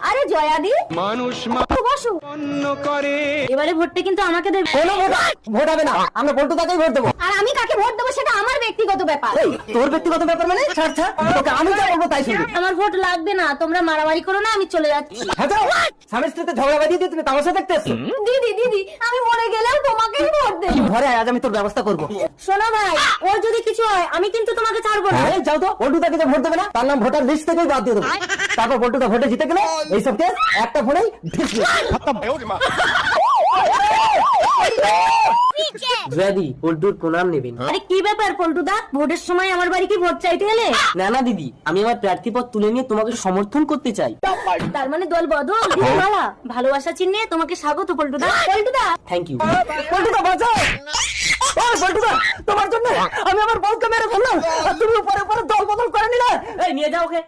আরে জয়াদি, মানুষ বসো। অন্য করে। এবারে ভোটটা কিন্তু আমাকে দেবে। কোনো ভোট হবে না, আমরা পল্টুদাকেই ভোট দেবো। আর আমি কাকে ভোট দেবো সেটা আমার ব্যক্তিগত ব্যাপার। এই, তোর ব্যক্তিগত ব্যাপার মানে? ছাড় ছাড়, তোকে আমি যা বলবো তাই শুনবি। আমার ভোট লাগবে না, তোমরা মারামারি করো না, আমি চলে যাচ্ছি। হ্যাঁ যাও, স্বামীর সাথে ঝগড়া বাঁধিয়ে দিয়ে তুমি তামাশা দেখতে এসছো। দিদি আমি মরে গেলেও তোমাকেই ভোট দেব। ঘরে আয়, আজ আমি তোর ব্যবস্থা করবো। শোনো ভাই, ওর যদি কিছু হয় আমি কিন্তু তোমাকে ছাড়বো না। এই, যাও তো, পল্টুদাকে যে ভোট দেবে না তার নাম ভোটার লিস্ট থেকেই বাদ দিয়ে দেবো। তারপর পল্টুদা ভোটে জিতে গেলে এইসব কেস একটা ফোনেই ঢিসবে। জয়াদি, পল্টুর প্রণাম নেবেন। আরে কি ব্যাপার পল্টুদা, ভোটের সময় আমার বাড়ি কি ভোট চাইতে এলে? না না দিদি, আমি আমার প্রার্থীপদ তুলে নিয়ে তোমাকে সমর্থন করতে চাই। তার মানে দল বদল। বাবা, ভালোবাসা চিহ্নে তোমাকে স্বাগত পল্টুদা। পল্টুদা, থ্যাংক ইউ। পল্টুদা বাঁচাও, ওই পল্টুদা, তোমার জন্য আমি আমার বউকে মেরে ফেললাম আর তুমি উপরে উপরে দল বদল করে নিলে। এই নিয়ে যাও ওকে।